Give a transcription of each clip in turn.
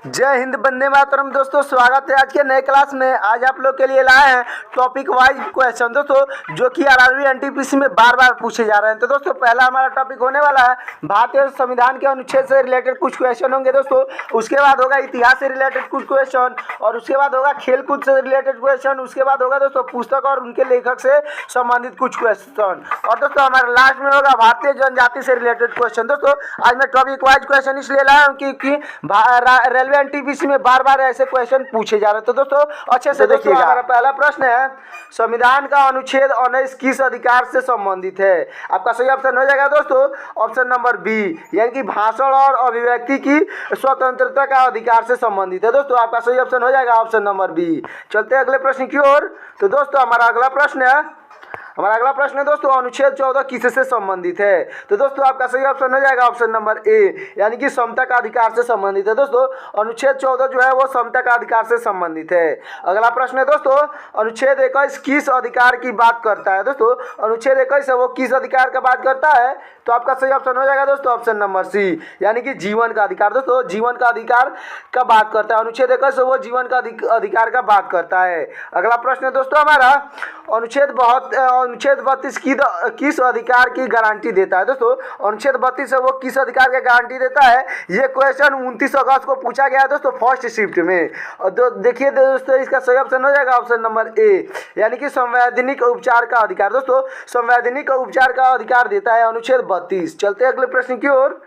जय हिंद, वंदे मातरम। दोस्तों स्वागत है आज के नए क्लास में। आज आप लोग के लिए लाए हैं टॉपिक वाइज क्वेश्चन दोस्तों, जो कि आरआरबी एनटीपीसी में बार बार पूछे जा रहे हैं। तो दोस्तों पहला हमारा टॉपिक होने वाला है भारतीय संविधान के अनुच्छेद से रिलेटेड कुछ क्वेश्चन होंगे दोस्तों। उसके बाद होगा इतिहास से रिलेटेड कुछ क्वेश्चन, और उसके बाद होगा खेलकूद से रिलेटेड क्वेश्चन। उसके बाद होगा दोस्तों पुस्तक और उनके लेखक से संबंधित कुछ क्वेश्चन, और दोस्तों हमारे लास्ट में होगा भारतीय जनजाति से रिलेटेड क्वेश्चन। दोस्तों आज मैं टॉपिक वाइज क्वेश्चन इसलिए लाया हूँ क्योंकि रेलवे एनटीपीसी में बार बार ऐसे क्वेश्चन पूछे जा रहे हैं। तो दोस्तों अच्छे से देखिएगा। हमारा पहला प्रश्न है, संविधान का अनुच्छेद 19 किस अधिकार से संबंधित है? आपका सही ऑप्शन हो जाएगा दोस्तों ऑप्शन नंबर बी, यानी कि भाषण और अभिव्यक्ति की स्वतंत्रता का अधिकार से संबंधित है। दोस्तों आपका सही ऑप्शन हो जाएगा ऑप्शन नंबर बी। चलते हैं अगले प्रश्न की ओर। तो दोस्तों हमारा अगला प्रश्न है दोस्तों, अनुच्छेद 14 किससे संबंधित है? तो दोस्तों आपका सही ऑप्शन हो जाएगा ऑप्शन नंबर ए, यानी कि समता का अधिकार से संबंधित है। दोस्तों अनुच्छेद 14 जो है वो समता का अधिकार से संबंधित है। अगला प्रश्न है दोस्तों, अनुच्छेद 21 किस अधिकार की बात करता है? दोस्तों अनुच्छेद 21 है वो किस अधिकार का बात करता है? तो आपका सही ऑप्शन हो जाएगा दोस्तों ऑप्शन नंबर सी, यानी कि जीवन का अधिकार। दोस्तों जीवन का अधिकार का बात करता है अनुच्छेद 21 वो जीवन का अधिकार का बात करता है। अगला प्रश्न है दोस्तों हमारा, अनुच्छेद 32 किस अधिकार की गारंटी देता है? दोस्तों अनुच्छेद 32 है वो किस अधिकार की गारंटी देता है? ये क्वेश्चन 29 अगस्त को पूछा गया है दोस्तों फर्स्ट शिफ्ट में। और देखिए दोस्तों इसका सही ऑप्शन हो जाएगा ऑप्शन नंबर ए, यानी कि संवैधानिक उपचार का अधिकार। दोस्तों संवैधानिक उपचार का अधिकार देता है अनुच्छेद 32। चलते हैं अगले प्रश्न की ओर।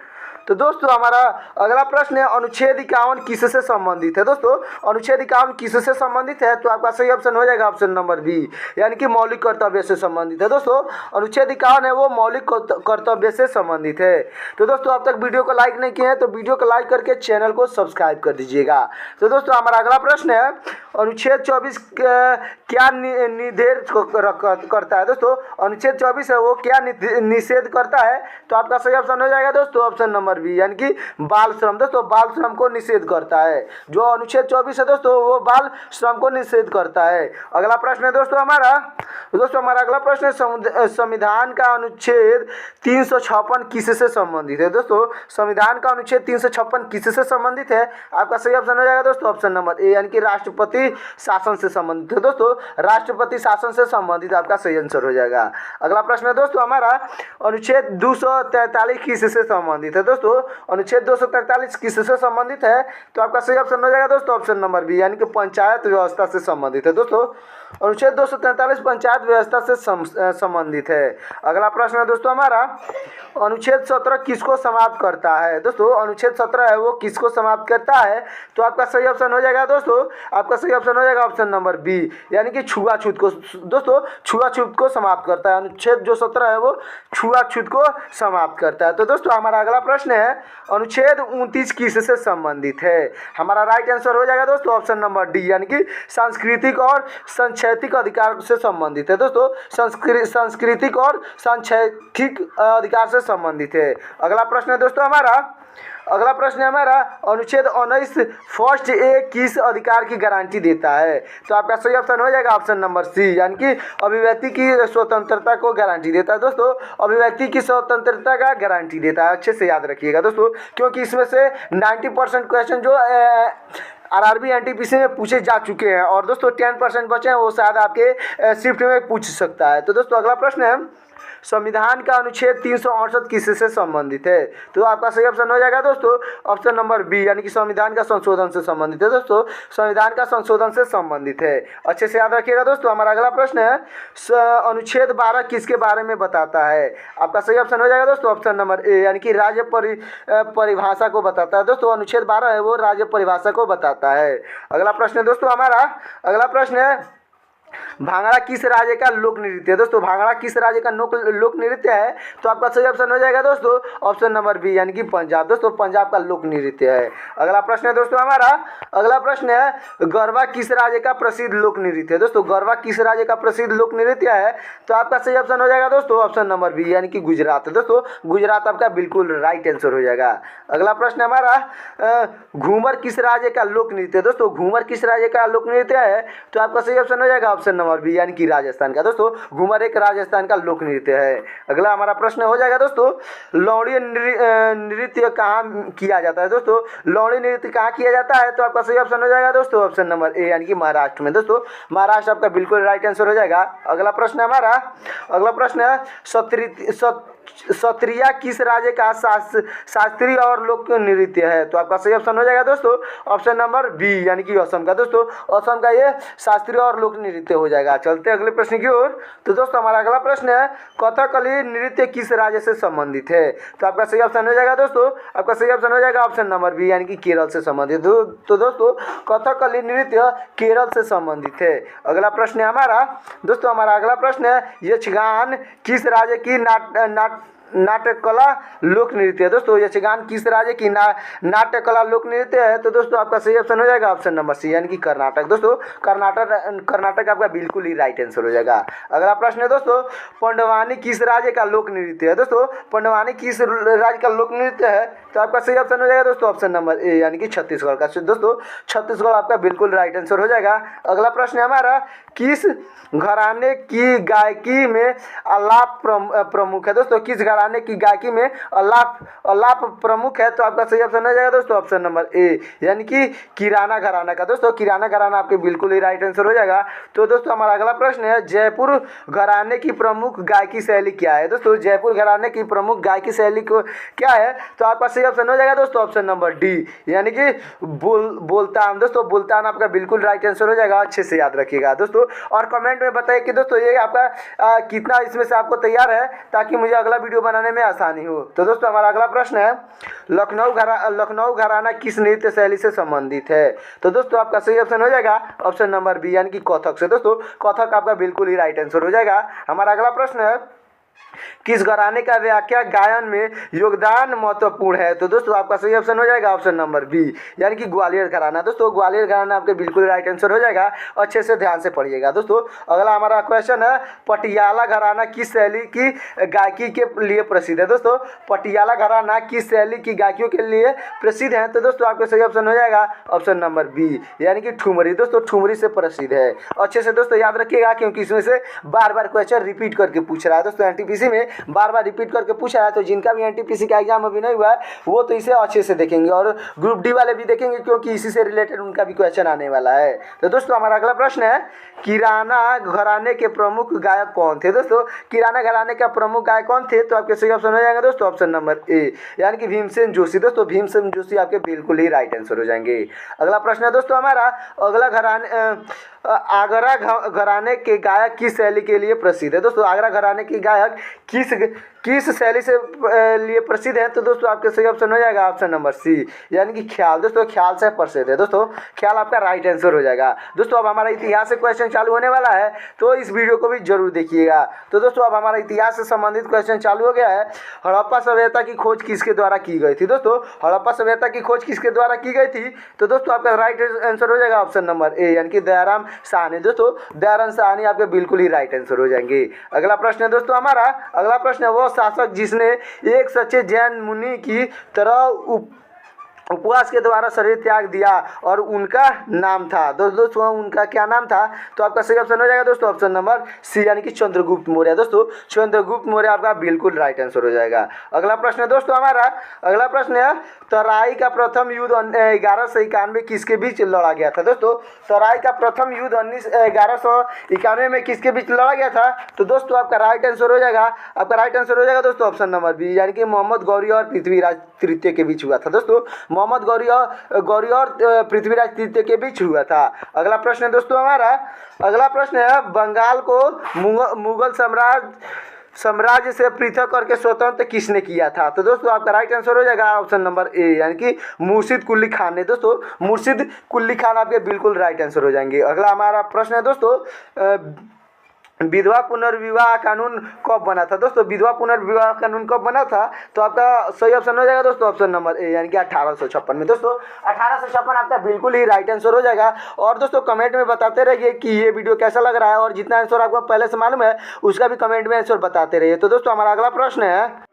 तो दोस्तों हमारा अगला प्रश्न है, अनुच्छेद 51 किससे संबंधित है? दोस्तों अनुच्छेद 51 किससे संबंधित है? तो आपका सही ऑप्शन हो जाएगा ऑप्शन नंबर बी, यानी कि मौलिक कर्तव्य से संबंधित है। दोस्तों अनुच्छेद 51 है वो मौलिक कर्तव्य से संबंधित है। तो दोस्तों अब तक वीडियो को लाइक नहीं किए हैं तो वीडियो को लाइक करके चैनल को सब्सक्राइब कर दीजिएगा। तो दोस्तों हमारा अगला प्रश्न है, अनुच्छेद 24 क्या निर्देश करता है? दोस्तों अनुच्छेद 24 है वो क्या निषेध करता है? तो आपका सही ऑप्शन हो जाएगा दोस्तों ऑप्शन नंबर भी, यानी कि बाल श्रम। दोस्तों बाल श्रम को निषेध करता है। जो अनुच्छेद 24 है दोस्तों वो बाल श्रम को निषेध करता है। अगला प्रश्न है दोस्तों हमारा अगला प्रश्न है, संविधान का अनुच्छेद 356 किससे संबंधित है? दोस्तों संविधान का अनुच्छेद 356 किससे संबंधित है? आपका सही ऑप्शन हो जाएगा दोस्तों ऑप्शन नंबर ए, यानी कि राष्ट्रपति शासन से संबंधित है। दोस्तों राष्ट्रपति शासन से संबंधित आपका सही आंसर हो जाएगा। अगला प्रश्न है दोस्तों हमारा, अनुच्छेद 243 किससे संबंधित है? दोस्तों अनुच्छेद 243 किससे संबंधित है? तो आपका सही ऑप्शन हो जाएगा दोस्तों ऑप्शन नंबर बी, यानी कि पंचायत व्यवस्था से संबंधित है। दोस्तों अनुच्छेद 243 पंचायत व्यवस्था से संबंधित है। अगला प्रश्न है दोस्तों हमारा, अनुच्छेद 17 किसको समाप्त करता है? दोस्तों अनुच्छेद 17 है वो किसको समाप्त करता है? तो आपका सही ऑप्शन हो जाएगा दोस्तों ऑप्शन नंबर बी, यानी कि छुआछूत को। दोस्तों छुआछूत को समाप्त करता है। अनुच्छेद जो 17 है वो छुआछूत को समाप्त करता है। तो दोस्तों हमारा अगला प्रश्न है, अनुच्छेद 29 किससे संबंधित है? हमारा राइट आंसर हो जाएगा दोस्तों ऑप्शन नंबर डी, यानी कि सांस्कृतिक और सांस्कृतिक अधिकार से संबंधित है। दोस्तों सांस्कृतिक और सांस्कृतिक अधिकार से संबंधित है। अगला प्रश्न है दोस्तों हमारा, अनुच्छेद 19 फर्स्ट ए किस अधिकार की गारंटी देता है? तो आपका सही ऑप्शन हो जाएगा ऑप्शन नंबर सी, यानी कि अभिव्यक्ति की स्वतंत्रता को गारंटी देता है। दोस्तों अभिव्यक्ति की स्वतंत्रता का गारंटी देता है। अच्छे से याद रखिएगा दोस्तों, क्योंकि इसमें से 90% क्वेश्चन जो आरआरबी एनटीपीसी में पूछे जा चुके हैं, और दोस्तों 10% बचे हैं वो शायद आपके शिफ्ट में पूछ सकता है। तो दोस्तों अगला प्रश्न है, संविधान का अनुच्छेद 368 किससे संबंधित है? तो आपका सही ऑप्शन हो जाएगा दोस्तों ऑप्शन नंबर बी, यानी कि संविधान का संशोधन से संबंधित है। दोस्तों संविधान का संशोधन से संबंधित है। अच्छे से याद रखिएगा दोस्तों। हमारा अगला प्रश्न है, अनुच्छेद 12 किसके बारे में बताता है? आपका सही ऑप्शन हो जाएगा दोस्तों ऑप्शन नंबर ए, यानी कि राज्य परिभाषा को बताता है। दोस्तों अनुच्छेद 12 है वो राज्य परिभाषा को बताता है। अगला प्रश्न है दोस्तों हमारा, भांगड़ा किस राज्य का लोक नृत्य है? दोस्तों भांगड़ा किस राज्य का लोक नृत्य है? तो आपका सही ऑप्शन हो जाएगा दोस्तों ऑप्शन नंबर बी, यानी कि पंजाब। दोस्तों पंजाब का लोक नृत्य है। अगला प्रश्न है दोस्तों हमारा, गरबा किस राज्य का प्रसिद्ध लोक नृत्य है? दोस्तों गरबा किस राज्य का प्रसिद्ध लोक नृत्य है? तो आपका सही ऑप्शन हो जाएगा दोस्तों ऑप्शन नंबर बी, यानी कि गुजरात। दोस्तों गुजरात आपका बिल्कुल राइट आंसर हो जाएगा। अगला प्रश्न हमारा, घूमर किस राज्य का लोक नृत्य है? दोस्तों घूमर किस राज्य का लोक नृत्य है? तो आपका सही ऑप्शन हो जाएगा ऑप्शन नंबर बी यानी कि राजस्थान का। दोस्तों घूमर एक राजस्थान का लोक नृत्य है। अगला हमारा प्रश्न हो जाएगा दोस्तों, लौड़ी नृत्य कहाँ किया जाता है? दोस्तों लौड़ी नृत्य कहाँ किया जाता है? तो आपका सही ऑप्शन हो जाएगा दोस्तों ऑप्शन नंबर ए यानी कि महाराष्ट्र में। दोस्तों महाराष्ट्र आपका बिल्कुल राइट आंसर हो जाएगा। अगला प्रश्न है सत्रिया किस राज्य का शास्त्रीय और लोक नृत्य है? तो आपका सही ऑप्शन हो जाएगा दोस्तों ऑप्शन नंबर बी यानी कि असम का। दोस्तों असम का ये शास्त्रीय और लोक नृत्य हो जाएगा। चलते अगले प्रश्न की ओर। तो दोस्तों हमारा अगला प्रश्न है कथकली नृत्य किस राज्य से संबंधित है? तो आपका सही ऑप्शन हो जाएगा दोस्तों, आपका सही ऑप्शन हो जाएगा ऑप्शन नंबर बी यानी कि केरल से संबंधित। तो दोस्तों कथकली नृत्य केरल से संबंधित है। अगला प्रश्न है हमारा दोस्तों, हमारा अगला प्रश्न है यक्षगान किस राज्य की नाट्यकला लोक नृत्य है? दोस्तों यक्षगान किस राज्य की नाट्यकला लोक नृत्य है? तो दोस्तों आपका सही ऑप्शन हो जाएगा ऑप्शन नंबर सी यानी कि कर्नाटक। दोस्तों कर्नाटक आपका बिल्कुल ही राइट आंसर हो जाएगा। अगला प्रश्न है दोस्तों, पंडवानी किस राज्य का लोक नृत्य है? दोस्तों पंडवानी किस राज्य का लोक नृत्य है? तो आपका सही ऑप्शन हो जाएगा दोस्तों ऑप्शन नंबर ए यानी कि छत्तीसगढ़ का। दोस्तों छत्तीसगढ़ आपका बिल्कुल राइट आंसर हो जाएगा। अगला प्रश्न है हमारा, किस घराने की गायकी में आलाप प्रमुख है? दोस्तों किस घराने की गायकी में आलाप प्रमुख है? तो आपका सही ऑप्शन हो जाएगा दोस्तों ऑप्शन नंबर ए यानी कि किराना घराना का। दोस्तों किराना घराना आपके बिल्कुल ही राइट आंसर हो जाएगा। तो दोस्तों हमारा अगला प्रश्न है जयपुर घराने की प्रमुख गायकी शैली क्या है? दोस्तों जयपुर घराने की प्रमुख गायकी शैली को क्या है? तो आपका सही ऑप्शन हो जाएगा दोस्तों ऑप्शन नंबर डी यानी कि बोलतान। दोस्तों बोलतान आपका बिल्कुल राइट आंसर हो जाएगा, अच्छे से याद रखिएगा दोस्तों। और कमेंट में बताइए कि दोस्तों ये आपका कितना इसमें से आपको तैयार है ताकि मुझे अगला वीडियो बनाने में आसानी हो। तो दोस्तों हमारा अगला प्रश्न है लखनऊ घराना किस नृत्य शैली से संबंधित है? तो दोस्तों आपका सही ऑप्शन हो जाएगा ऑप्शन नंबर बी यानी कि कथक से। दोस्तों कथक आपका बिल्कुल ही राइट आंसर हो जाएगा। हमारा अगला प्रश्न है किस घराने का व्याख्या गायन में योगदान महत्वपूर्ण है? तो दोस्तों आपका सही ऑप्शन हो जाएगा ऑप्शन नंबर बी यानी कि ग्वालियर घराना। दोस्तों ग्वालियर घराना आपके बिल्कुल राइट आंसर हो जाएगा, अच्छे से ध्यान से पढ़िएगा। दोस्तों अगला हमारा क्वेश्चन है पटियाला घराना किस शैली की गायकी के लिए प्रसिद्ध है? दोस्तों पटियाला घराना किस शैली की गायकियों के लिए प्रसिद्ध है? तो दोस्तों आपका सही ऑप्शन हो जाएगा ऑप्शन नंबर बी यानी कि ठुमरी। दोस्तों ठुमरी से प्रसिद्ध है, अच्छे से दोस्तों याद रखिएगा क्योंकि इसमें से बार बार क्वेश्चन रिपीट करके पूछ रहा है। दोस्तों एनटीपीसी में बार बार रिपीट करके पूछा है, तो जिनका भी एनटीपीसी का एग्जाम अभी नहीं हुआ है वो तो इसे अच्छे से देखेंगे और ग्रुप डी वाले भी देखेंगे क्योंकि इसी से रिलेटेड उनका भी क्वेश्चन आने वाला है। तो दोस्तों हमारा अगला प्रश्न है किराना घराने के प्रमुख गायक कौन थे? दोस्तों किराना घराने का प्रमुख गायक कौन थे? तो आपके सही ऑप्शन हो जाएंगे दोस्तों ऑप्शन नंबर ए यानी कि भीमसेन जोशी। दोस्तों भीमसेन जोशी आपके बिल्कुल ही राइट आंसर हो जाएंगे। अगला प्रश्न है दोस्तों हमारा आगरा घराने के गायक किस शैली के लिए प्रसिद्ध है? दोस्तों आगरा घराने की गायक किस शैली से लिए प्रसिद्ध है? तो दोस्तों आपके सही ऑप्शन हो जाएगा ऑप्शन नंबर सी यानी कि ख्याल। दोस्तों ख्याल से प्रसिद्ध है। दोस्तों ख्याल आपका राइट आंसर हो जाएगा। दोस्तों अब हमारा इतिहास से क्वेश्चन चालू होने वाला है तो इस वीडियो को भी जरूर देखिएगा। तो दोस्तों अब हमारा इतिहास से संबंधित क्वेश्चन चालू हो गया है। हड़प्पा सभ्यता की खोज किसके द्वारा की गई थी? दोस्तों हड़प्पा सभ्यता की खोज किसके द्वारा की गई थी? तो दोस्तों आपका राइट आंसर हो जाएगा ऑप्शन नंबर ए यानी कि दयाराम साहनी। दोस्तों दयाराम साहनी आपके बिल्कुल ही राइट आंसर हो जाएंगे। अगला प्रश्न है दोस्तों हमारा अगला प्रश्न है वो शासक जिसने एक सच्चे जैन मुनि की तरह उपवास के द्वारा शरीर त्याग दिया और उनका नाम था? दोस्तों उनका क्या नाम था? तो आपका सही ऑप्शन हो जाएगा दोस्तों ऑप्शन नंबर सी यानी कि चंद्रगुप्त मौर्य। दोस्तों चंद्रगुप्त मौर्य आपका बिल्कुल राइट आंसर हो जाएगा। अगला प्रश्न है दोस्तों हमारा अगला प्रश्न है तराई का प्रथम युद्ध 1191 किसके बीच लड़ा गया था? दोस्तों तराई का प्रथम युद्ध 1191 में किसके बीच लड़ा गया था? तो दोस्तों आपका राइट आंसर हो जाएगा दोस्तों ऑप्शन नंबर बी यानी कि मोहम्मद गौरी और पृथ्वीराज तृतीय के बीच हुआ था। दोस्तों मोहम्मद गौरी और पृथ्वीराज तृतीय के बीच हुआ था। अगला प्रश्न है दोस्तों हमारा अगला प्रश्न है बंगाल को मुगल साम्राज्य से पृथक करके स्वतंत्र किसने किया था? तो दोस्तों आपका राइट आंसर हो जाएगा ऑप्शन नंबर ए यानी कि मुर्शिद कुली खान ने। दोस्तों मुर्शिद कुली खान आपके बिल्कुल राइट आंसर हो जाएंगे। अगला हमारा प्रश्न है दोस्तों विधवा पुनर्विवाह कानून कब बना था? दोस्तों विधवा पुनर्विवाह कानून कब बना था? तो आपका सही ऑप्शन हो जाएगा दोस्तों ऑप्शन नंबर ए यानी कि 1856 में। दोस्तों 1856 आपका बिल्कुल ही राइट आंसर हो जाएगा। और दोस्तों कमेंट में बताते रहिए कि ये वीडियो कैसा लग रहा है और जितना आंसर आपको पहले से मालूम है उसका भी कमेंट में आंसर बताते रहिए। तो दोस्तों हमारा अगला प्रश्न है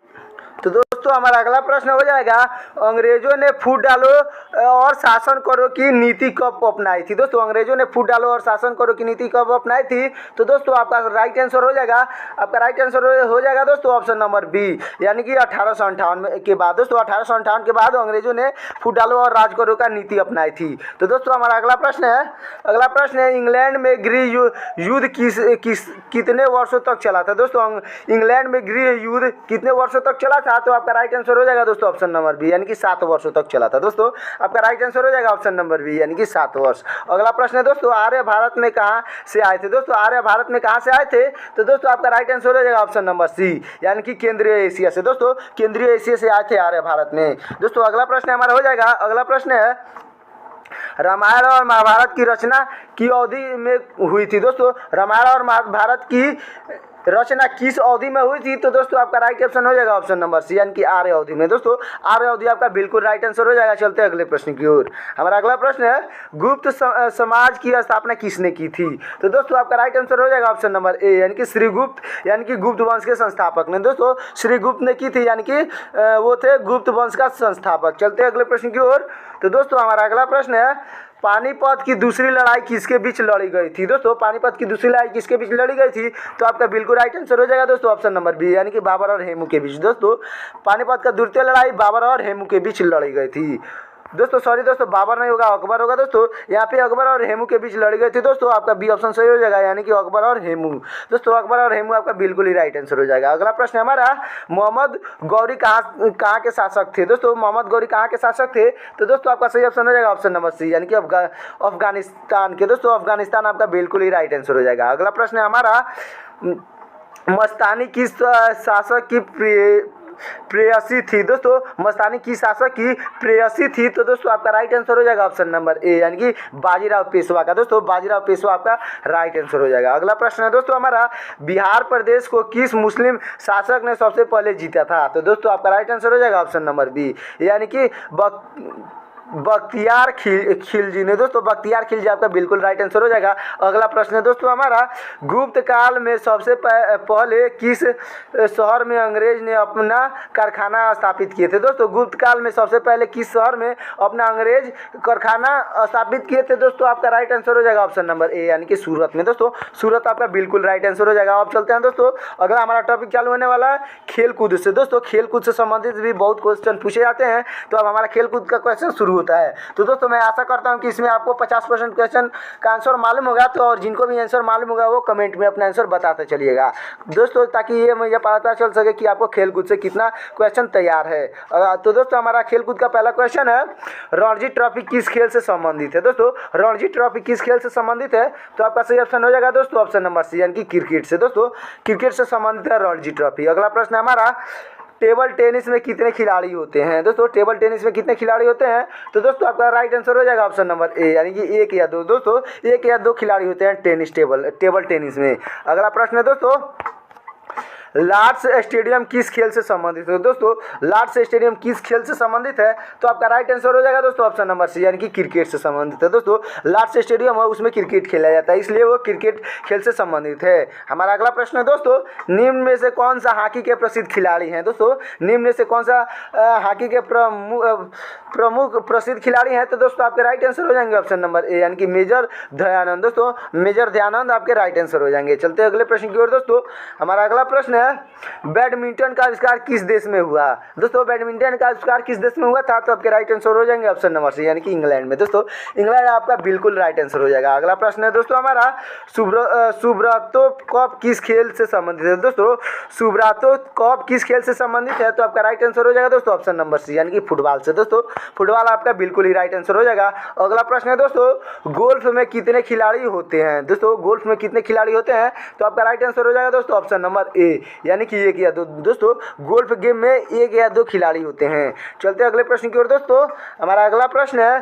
दोस्तों हमारा अगला प्रश्न हो जाएगा, अंग्रेजों ने फूट डालो और शासन करो की नीति कब अपनाई थी। दोस्तों अंग्रेजों ने फूट डालो और शासन करो की नीति कब अपनाई थी, तो दोस्तों आपका राइट आंसर हो जाएगा, आपका राइट आंसर हो जाएगा दोस्तों ऑप्शन नंबर बी, यानी कि 1858 के बाद। दोस्तों 1858 के बाद अंग्रेजों ने फूट डालो और राज करो का नीति अपनाई थी। तो दोस्तों हमारा अगला प्रश्न है, इंग्लैंड में गृह युद्ध कितने वर्षों तक चला था। दोस्तों इंग्लैंड में गृह युद्ध कितने वर्षों तक चला था, तो आपका राइट आंसर हो जाएगा दोस्तों ऑप्शन नंबर बी, यानी कि 7 वर्षों तक चला था। दोस्तों आपका राइट आंसर हो जाएगा ऑप्शन नंबर बी, यानी कि 7 वर्ष। अगला प्रश्न है दोस्तों, आर्य भारत में कहाँ से आए थे। दोस्तों आर्य भारत में कहाँ से आए थे, तो दोस्तों आपका राइट आंसर हो जाएगा ऑप्शन नंबर सी, यानी कि केंद्रीय एशिया से। दोस्तों केंद्रीय एशिया से आए थे आर्य भारत में। दोस्तों अगला प्रश्न हमारा हो जाएगा, अगला प्रश्न है, रामायण और महाभारत की रचना की अवधि में हुई थी। दोस्तों रामायण और महाभारत की रचना किस अवधि में हुई थी, तो दोस्तों आपका राइट ऑप्शन हो जाएगा ऑप्शन नंबर सी, यानी कि आर्य अवधि में। दोस्तों आर्य अवधि आपका बिल्कुल राइट आंसर हो जाएगा। चलते हैं अगले प्रश्न की ओर। हमारा अगला प्रश्न है, गुप्त समाज की स्थापना किसने की थी, तो दोस्तों आपका राइट आंसर हो जाएगा ऑप्शन नंबर ए, यानी कि श्रीगुप्त, यानी कि गुप्त वंश के संस्थापक ने दोस्तों श्रीगुप्त ने की थी, यानी कि वो थे गुप्त वंश का संस्थापक। चलते हैं अगले प्रश्न की ओर। तो दोस्तों हमारा अगला प्रश्न है, पानीपत की दूसरी लड़ाई किसके बीच लड़ी गई थी। दोस्तों पानीपत की दूसरी लड़ाई किसके बीच लड़ी गई थी, तो आपका बिल्कुल राइट आंसर हो जाएगा दोस्तों ऑप्शन नंबर बी, यानी कि बाबर और हेमू के बीच। दोस्तों पानीपत का द्वितीय लड़ाई बाबर और हेमू के बीच लड़ी गई थी। दोस्तों बाबर नहीं होगा, अकबर होगा। दोस्तों यहाँ पे अकबर और हेमू के बीच लड़ी गई थी। दोस्तों आपका बी ऑप्शन सही हो जाएगा, यानी कि अकबर और हेमू। दोस्तों अकबर और हेमू आपका बिल्कुल ही राइट आंसर हो जाएगा। अगला प्रश्न हमारा, मोहम्मद गौरी कहाँ के शासक थे। दोस्तों मोहम्मद गौरी कहाँ के शासक थे, तो दोस्तों आपका सही ऑप्शन हो जाएगा ऑप्शन नंबर सी, यानी कि अफगानिस्तान के। दोस्तों अफगानिस्तान आपका बिल्कुल ही राइट आंसर हो जाएगा। अगला प्रश्न है हमारा, मस्तानी किस शासक की प्रेयसी थी। दोस्तों मस्तानी की शासक की प्रेयसी थी, तो दोस्तों आपका राइट आंसर हो जाएगा ऑप्शन नंबर ए, यानी कि बाजीराव पेशवा का। दोस्तों बाजीराव पेशवा आपका राइट आंसर हो जाएगा। अगला प्रश्न है दोस्तों हमारा, बिहार प्रदेश को किस मुस्लिम शासक ने सबसे पहले जीता था, तो दोस्तों आपका राइट आंसर हो जाएगा ऑप्शन नंबर बी, यानी कि बख्तियार खिलजी ने। दोस्तों बख्तियार खिलजी आपका बिल्कुल राइट आंसर हो जाएगा। अगला प्रश्न है दोस्तों हमारा, गुप्त काल में सबसे पहले किस शहर में अंग्रेज ने अपना कारखाना स्थापित किए थे। दोस्तों गुप्त काल में सबसे पहले किस शहर में अपना अंग्रेज कारखाना स्थापित किए थे, दोस्तों आपका राइट आंसर हो जाएगा ऑप्शन नंबर ए, यानी कि सूरत में। दोस्तों सूरत आपका बिल्कुल राइट आंसर हो जाएगा। अब चलते हैं दोस्तों, अगला हमारा टॉपिक चालू होने वाला है खेल कूद से। दोस्तों खेल कूद से संबंधित भी बहुत क्वेश्चन पूछे जाते हैं, तो अब हमारा खेल कूद का क्वेश्चन शुरू होता है। तो दोस्तों मैं आशा करता हूं कि इसमें आपको 50% क्वेश्चन का आंसर मालूम होगा, तो और जिनको भी आंसर मालूम होगा वो कमेंट में अपना आंसर बताते चलिएगा दोस्तों, ताकि ये मुझे पता चल सके कि आपको खेलकूद से कितना क्वेश्चन तैयार है। तो दोस्तों हमारा खेलकूद का पहला क्वेश्चन है, रणजी ट्रॉफी किस खेल से संबंधित है। दोस्तों रणजी ट्रॉफी किस खेल से संबंधित है, तो आपका सही ऑप्शन हो जाएगा दोस्तों ऑप्शन नंबर सी, यानी कि क्रिकेट से। दोस्तों क्रिकेट से संबंधित है रणजी ट्रॉफी। अगला प्रश्न हमारा, टेबल टेनिस में कितने खिलाड़ी होते हैं। दोस्तों टेबल टेनिस में कितने खिलाड़ी होते हैं, तो दोस्तों आपका राइट आंसर हो जाएगा ऑप्शन नंबर ए, यानी कि 1 या 2। दोस्तों 1 या 2 खिलाड़ी होते हैं टेबल टेनिस में। अगला प्रश्न है दोस्तों, लॉर्ड्स स्टेडियम किस खेल से संबंधित है। दोस्तों लॉर्ड्स स्टेडियम किस खेल से संबंधित है, तो आपका राइट आंसर हो जाएगा दोस्तों ऑप्शन नंबर सी, यानी कि क्रिकेट से संबंधित है। दोस्तों लॉर्ड्स स्टेडियम है उसमें क्रिकेट खेला जाता है, इसलिए वो क्रिकेट खेल से संबंधित है। हमारा अगला प्रश्न है दोस्तों, निम्न में से कौन सा हॉकी के प्रसिद्ध खिलाड़ी हैं। दोस्तों निम्न में से कौन सा हॉकी के प्रमुख प्रसिद्ध खिलाड़ी हैं, तो दोस्तों आपके राइट आंसर हो जाएंगे ऑप्शन नंबर ए, यानी कि मेजर ध्यानंद। दोस्तों मेजर ध्यानंद आपके राइट आंसर हो जाएंगे। चलते अगले प्रश्न की ओर। दोस्तों हमारा अगला प्रश्न है, बैडमिंटन का आविष्कार किस देश में हुआ। दोस्तों बैडमिंटन का आविष्कार किस देश में हुआ था, तो आपके राइट आंसर हो जाएंगे ऑप्शन नंबर सी, यानी कि इंग्लैंड में। दोस्तों इंग्लैंड आपका बिल्कुल राइट आंसर हो जाएगा। अगला प्रश्न है दोस्तों हमारा, सुब्रतो कप किस खेल से संबंधित है। दोस्तों सुब्रतो कप किस खेल से संबंधित है, तो आपका राइट आंसर हो जाएगा दोस्तों ऑप्शन नंबर सी, यानी कि फुटबॉल से। दोस्तों फुटबॉल आपका बिल्कुल ही राइट आंसर हो जाएगा। अगला प्रश्न है दोस्तों, गोल्फ में कितने खिलाड़ी होते हैं। दोस्तों गोल्फ में कितने खिलाड़ी होते हैं, तो आपका राइट आंसर हो जाएगा दोस्तों ऑप्शन नंबर ए, यानी कि 1 या 2। दोस्तों गोल्फ गेम में 1 या 2 खिलाड़ी होते हैं। चलते अगले प्रश्न की ओर। दोस्तों हमारा अगला प्रश्न है,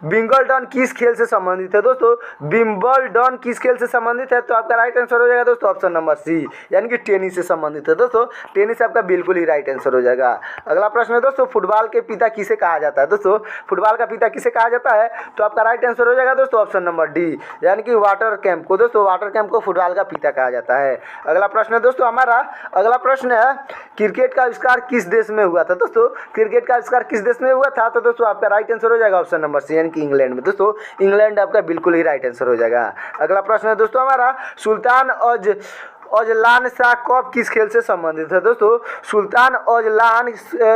विंबलडन किस खेल से संबंधित है दोस्तों? विंबलडन किस खेल से संबंधित है? तो आपका राइट आंसर हो जाएगा दोस्तों ऑप्शन नंबर सी, यानी कि टेनिस से संबंधित है दोस्तों। टेनिस आपका बिल्कुल ही राइट आंसर हो जाएगा। अगला प्रश्न है दोस्तों, फुटबॉल के पिता किसे कहा जाता है? दोस्तों फुटबॉल का पिता किसे कहा जाता है? तो आपका राइट आंसर हो जाएगा दोस्तों ऑप्शन नंबर डी, यानी कि वाटर कैंप को। दोस्तों वाटर कैंप को फुटबॉल का पिता कहा जाता है। अगला प्रश्न है दोस्तों हमारा, अगला प्रश्न है क्रिकेट का आविष्कार किस देश में हुआ था? दोस्तों क्रिकेट का आविष्कार किस देश में हुआ था? तो दोस्तों आपका राइट आंसर हो जाएगा ऑप्शन नंबर सी, यानी कि इंग्लैंड में। दोस्तों इंग्लैंड आपका बिल्कुल ही राइट आंसर हो जाएगा। अगला प्रश्न है दोस्तों हमारा, सुल्तान औजलान शाह कप किस खेल से संबंधित है? दोस्तों सुल्तान औजलान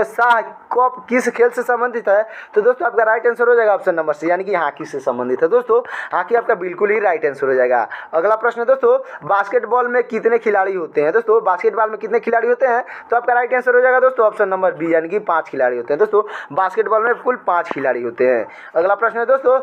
शाह कप किस खेल से संबंधित है? तो दोस्तों आपका राइट आंसर हो जाएगा ऑप्शन नंबर सी, यानी कि हॉकी से संबंधित है। दोस्तों हॉकी आपका बिल्कुल ही राइट आंसर हो जाएगा। अगला प्रश्न है दोस्तों, बास्केटबॉल में कितने खिलाड़ी होते हैं? दोस्तों बास्केटबॉल में कितने खिलाड़ी होते हैं? तो आपका राइट आंसर हो जाएगा दोस्तों ऑप्शन नंबर बी, यानी कि 5 खिलाड़ी होते हैं। दोस्तों बास्केटबॉल में कुल 5 खिलाड़ी होते हैं। अगला प्रश्न है दोस्तों,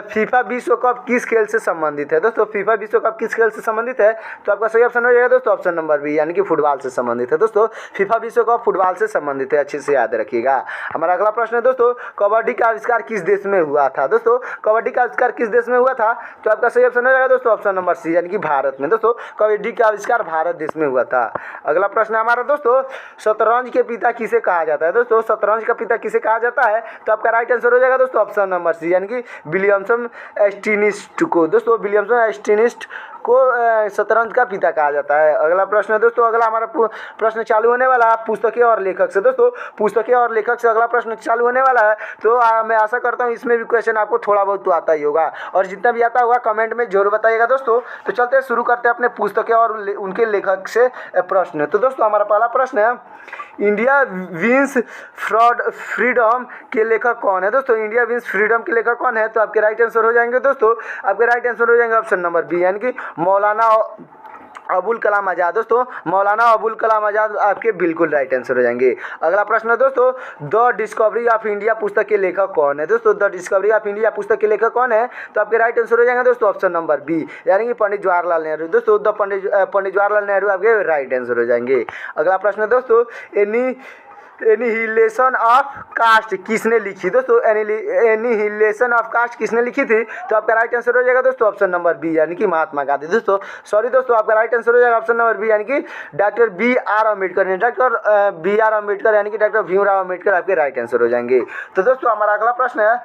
फीफा विश्व कप किस खेल से संबंधित है? दोस्तों फीफा विश्व कप किस खेल से संबंधित है? तो आपका सही ऑप्शन हो जाएगा दोस्तों ऑप्शन नंबर बी, यानी कि फुटबॉल से संबंधित है। दोस्तों फीफा विश्व कप फुटबॉल से संबंधित है, अच्छे से याद रखिएगा। हमारा अगला प्रश्न है दोस्तों, कबड्डी का आविष्कार किस देश में हुआ था? दोस्तों कबड्डी का आविष्कार किस देश में हुआ था? तो आपका सही ऑप्शन हो जाएगा दोस्तों ऑप्शन नंबर सी, यानी कि भारत में। दोस्तों कबड्डी का आविष्कार भारत देश में हुआ था। अगला प्रश्न है हमारा दोस्तों, शतरंज के पिता किसे कहा जाता है? दोस्तों शतरंज का पिता किसे कहा जाता है? तो आपका राइट आंसर हो जाएगा दोस्तों ऑप्शन नंबर सी, यानी कि विलियम्सन एस्टिनिस्ट को। दोस्तों विलियम्सन एस्टिनिस्ट को शतरंज का पिता कहा जाता है। अगला प्रश्न है दोस्तों, अगला हमारा प्रश्न चालू होने वाला है पुस्तकें और लेखक से। दोस्तों पुस्तकें और लेखक से अगला प्रश्न चालू होने वाला है, तो मैं आशा करता हूँ इसमें भी क्वेश्चन आपको थोड़ा बहुत तो आता ही होगा, और जितना भी आता होगा कमेंट में जरूर बताइएगा दोस्तों। तो चलते हैं शुरू करते हैं अपने पुस्तकें और उनके लेखक से प्रश्न। तो दोस्तों हमारा पहला प्रश्न है, इंडिया विंस फ्रीडम के लेखक कौन है? दोस्तों इंडिया विंस फ्रीडम के लेखक कौन है? तो आपके राइट आंसर हो जाएंगे दोस्तों, आपके राइट आंसर हो जाएंगे ऑप्शन नंबर बी, यानी कि मौलाना अबुल कलाम आज़ाद। दोस्तों मौलाना अबुल कलाम आज़ाद आपके बिल्कुल राइट आंसर हो जाएंगे। अगला प्रश्न है दोस्तों, द डिस्कवरी ऑफ इंडिया पुस्तक के लेखक कौन है? दोस्तों द डिस्कवरी ऑफ इंडिया पुस्तक के लेखक कौन है? तो आपके राइट आंसर हो जाएंगे दोस्तों ऑप्शन नंबर बी, यानी कि पंडित जवाहरलाल नेहरू। दोस्तों द पंडित जवाहरलाल नेहरू आपके राइट आंसर हो जाएंगे। अगला प्रश्न है दोस्तों, एनिहिलेशन ऑफ कास्ट किसने लिखी? दोस्तों एनिहिलेशन ऑफ कास्ट किसने लिखी थी? तो आपका राइट आंसर हो जाएगा दोस्तों ऑप्शन नंबर बी, यानी कि महात्मा गांधी। दोस्तों सॉरी दोस्तों, आपका राइट आंसर हो जाएगा ऑप्शन नंबर बी, यानी कि डॉक्टर बी आर अम्बेडकर ने। डॉक्टर बी आर अम्बेडकर यानी कि डॉक्टर भीमराव अम्बेडकर आपके राइट आंसर हो जाएंगे। तो दोस्तों हमारा अगला प्रश्न है,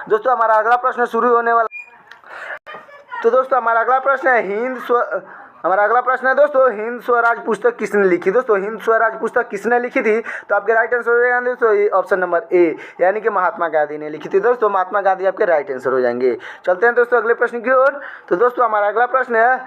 दोस्तों हमारा अगला प्रश्न शुरू होने वाला। तो दोस्तों हमारा अगला प्रश्न है, हमारा अगला प्रश्न है दोस्तों, हिंद स्वराज पुस्तक किसने लिखी? दोस्तों हिंद स्वराज पुस्तक किसने लिखी थी? तो आपके राइट आंसर हो जाएगा दोस्तों ऑप्शन नंबर ए, यानी कि महात्मा गांधी ने लिखी थी। दोस्तों महात्मा गांधी आपके राइट आंसर हो जाएंगे। चलते हैं दोस्तों अगले प्रश्न की ओर। तो दोस्तों हमारा अगला प्रश्न है,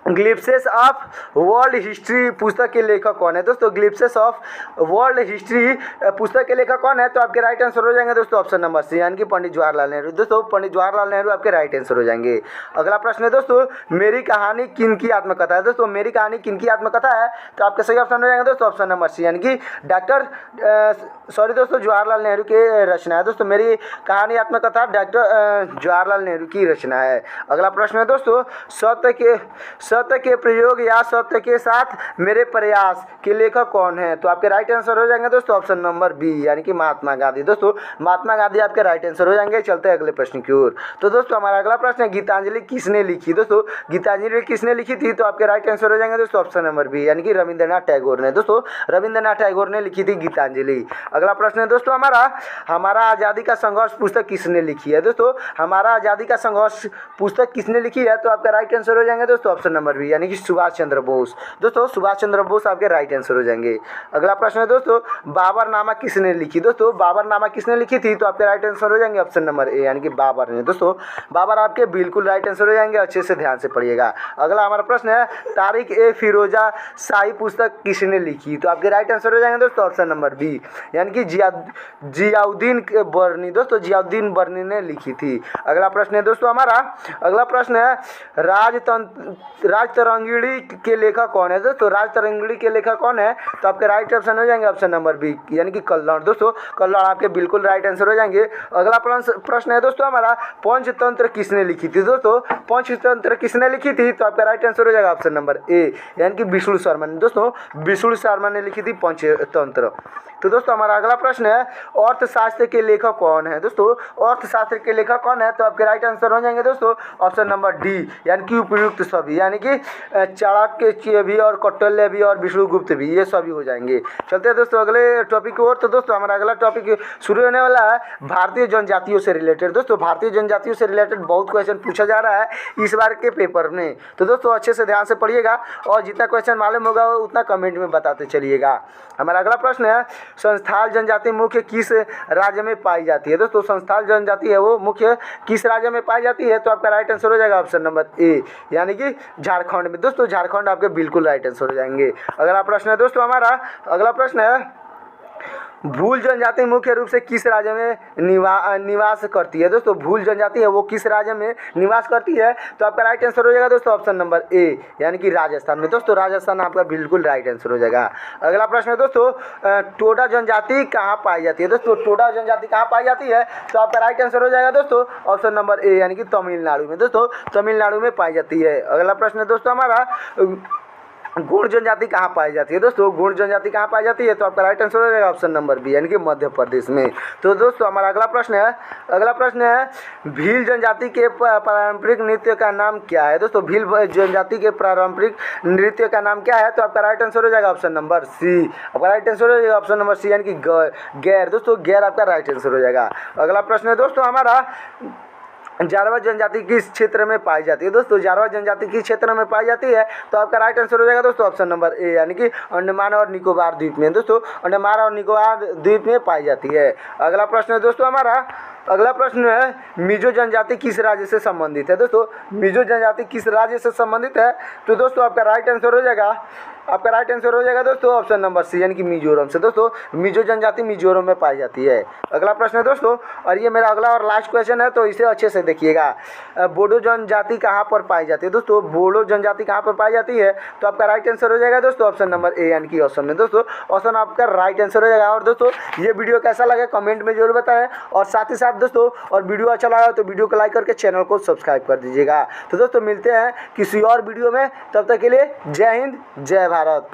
ग्लिप्सेस ऑफ वर्ल्ड हिस्ट्री पुस्तक के लेखक कौन है? दोस्तों ग्लिप्सेस ऑफ वर्ल्ड हिस्ट्री पुस्तक के लेखक कौन है? तो आपके राइट आंसर हो जाएंगे दोस्तों ऑप्शन नंबर सी, यानी कि पंडित जवाहरलाल नेहरू। दोस्तों पंडित जवाहरलाल नेहरू आपके राइट आंसर हो जाएंगे। अगला प्रश्न है दोस्तों, मेरी कहानी किन की आत्मकथा है? दोस्तों मेरी कहानी किन की आत्मकथा है? तो आपके सही ऑप्शन हो जाएंगे दोस्तों ऑप्शन नंबर सी, यानी कि दोस्तों जवाहरलाल नेहरू के रचना है। दोस्तों मेरी कहानी आत्मकथा डॉक्टर जवाहरलाल नेहरू की रचना है। अगला प्रश्न है दोस्तों, सत्य के प्रयोग या सत्य के साथ मेरे प्रयास के लेखक कौन है? तो आपके राइट आंसर हो जाएंगे दोस्तों ऑप्शन नंबर बी, यानी कि महात्मा गांधी। दोस्तों महात्मा गांधी आपके राइट आंसर हो जाएंगे। चलते हैं अगले प्रश्न की ओर। तो दोस्तों हमारा अगला प्रश्न है, गीतांजलि किसने लिखी? दोस्तों गीतांजलि किसने लिखी थी? तो आपके राइट आंसर हो जाएंगे दोस्तों ऑप्शन नंबर बी, यानी कि रविंद्रनाथ टैगोर ने। दोस्तों रविंद्रनाथ टैगोर ने लिखी थी गीतांजलि। अगला प्रश्न है दोस्तों हमारा आज़ादी का संघर्ष पुस्तक किसने लिखी है? दोस्तों हमारा आज़ादी का संघर्ष पुस्तक किसने लिखी है? तो आपका राइट आंसर हो जाएंगे दोस्तों ऑप्शन नंबर बी, यानी कि सुभाष चंद्र बोस। दोस्तों सुभाष चंद्र बोस आपके राइट आंसर हो जाएंगे। अगला प्रश्न है दोस्तों, बाबरनामा किसने लिखी? दोस्तों बाबरनामा किसने लिखी थी? तो आपके राइट आंसर हो जाएंगे ऑप्शन नंबर ए, यानी कि बाबर ने। दोस्तों बाबर आपके बिल्कुल राइट आंसर हो जाएंगे, अच्छे से ध्यान से पढ़िएगा। अगला हमारा प्रश्न है, तारिक ए फिरोजा शाही पुस्तक किसने लिखी? तो आपके राइट आंसर हो जाएंगे दोस्तों ऑप्शन नंबर बी, यानी कि जियाउद्दीन बर्नी। दोस्तों जियाउद्दीन बर्नी ने लिखी थी। अगला प्रश्न है दोस्तों हमारा, अगला प्रश्न है, राजतरंगिणी के लेखक कौन है दोस्तों? राजतरंगिणी के लेखक कौन है? तो आपके राइट ऑप्शन हो जाएंगे ऑप्शन नंबर बी यानी कि कल्लड़। दोस्तों कल्लड़ आपके बिल्कुल राइट आंसर हो जाएंगे। अगला प्रश्न है दोस्तों हमारा, पंचतंत्र किसने लिखी थी? दोस्तों पंचतंत्र किसने लिखी थी? तो आपका राइट आंसर हो जाएगा ऑप्शन नंबर ए यानी कि विष्णु शर्मा ने। दोस्तों विष्णु शर्मा ने लिखी थी पंचतंत्र। तो दोस्तों हमारा अगला प्रश्न है, अर्थशास्त्र के लेखक कौन है? दोस्तों अर्थशास्त्र के लेखक कौन है? तो आपके राइट आंसर हो जाएंगे दोस्तों ऑप्शन नंबर डी यानी कि उपयुक्त सभी, यानी कि चाणक्य भी और कौटिल्य भी और विष्णुगुप्त भी, ये सभी हो जाएंगे। चलते हैं दोस्तों अगले टॉपिक की ओर। तो दोस्तों हमारा अगला टॉपिक शुरू होने वाला है भारतीय जनजातियों से रिलेटेड। दोस्तों भारतीय जनजातियों से रिलेटेड बहुत क्वेश्चन पूछा जा रहा है इस बार के पेपर में, तो दोस्तों अच्छे से ध्यान से पढ़िएगा और जितना क्वेश्चन मालूम होगा उतना कमेंट में बताते चलिएगा। हमारा अगला प्रश्न है, संस्थाल जनजाति मुख्य किस राज्य में पाई जाती है? दोस्तों संस्थाल जनजाति है वो मुख्य किस राज्य में पाई जाती है? तो आपका राइट आंसर हो जाएगा ऑप्शन नंबर ए यानी कि झारखंड में। दोस्तों झारखंड आपके बिल्कुल राइट आंसर हो जाएंगे। अगला प्रश्न है दोस्तों हमारा, अगला प्रश्न है, भूल जनजाति मुख्य रूप से किस राज्य में निवास करती है? दोस्तों भूल जनजाति है वो किस राज्य में निवास करती है? तो आपका राइट आंसर हो जाएगा दोस्तों ऑप्शन नंबर ए यानी कि राजस्थान में। दोस्तों राजस्थान आपका बिल्कुल राइट आंसर हो जाएगा। अगला प्रश्न है दोस्तों, टोडा जनजाति कहाँ पाई जाती है? दोस्तों टोडा जनजाति कहाँ पाई जाती है? तो आपका राइट आंसर हो जाएगा दोस्तों ऑप्शन नंबर ए यानी कि तमिलनाडु में। दोस्तों तमिलनाडु में पाई जाती है। अगला प्रश्न है दोस्तों हमारा, गोंड जनजाति कहाँ पाई जाती है? दोस्तों गोंड जनजाति कहाँ पाई जाती है? तो आपका राइट आंसर हो जाएगा ऑप्शन नंबर बी यानी कि मध्य प्रदेश में। तो दोस्तों हमारा अगला प्रश्न है, भील जनजाति के पारंपरिक नृत्य का नाम क्या है? दोस्तों भील जनजाति के पारंपरिक नृत्य का नाम क्या है? तो आपका राइट आंसर हो जाएगा ऑप्शन नंबर सी। आपका राइट आंसर हो जाएगा ऑप्शन नंबर सी यानी कि गैर। दोस्तों गैर आपका राइट आंसर हो जाएगा। अगला प्रश्न है दोस्तों हमारा, जारवा जनजाति किस क्षेत्र में पाई जाती है? दोस्तों जारवा जनजाति किस क्षेत्र में पाई जाती है? तो आपका राइट आंसर हो जाएगा दोस्तों ऑप्शन नंबर ए यानी कि अंडमान और निकोबार द्वीप में। दोस्तों अंडमान और निकोबार द्वीप में पाई जाती है। अगला प्रश्न है दोस्तों हमारा, अगला प्रश्न है, मिजो जनजाति किस राज्य से संबंधित है? दोस्तों मिजो जनजाति किस राज्य से संबंधित है? तो दोस्तों आपका राइट आंसर हो जाएगा, आपका राइट आंसर हो जाएगा दोस्तों ऑप्शन नंबर सी यानी कि मिजोरम से। दोस्तों मिजो जनजाति मिजोरम में पाई जाती है। अगला प्रश्न है दोस्तों, और ये मेरा अगला और लास्ट क्वेश्चन है तो इसे अच्छे से देखिएगा, बोडो जनजाति कहाँ पर पाई जाती है? दोस्तों बोडो जनजाति कहाँ पर पाई जाती है? तो आपका राइट आंसर हो जाएगा दोस्तों ऑप्शन नंबर ए यानी कि ऑप्शन में। दोस्तों ऑप्शन आपका राइट आंसर हो जाएगा। और दोस्तों ये वीडियो कैसा लगा कमेंट में जरूर बताएं और साथ ही साथ दोस्तों और वीडियो अच्छा लगा तो वीडियो को लाइक करके चैनल को सब्सक्राइब कर दीजिएगा। तो दोस्तों मिलते हैं किसी और वीडियो में, तब तक के लिए जय हिंद जय भारत।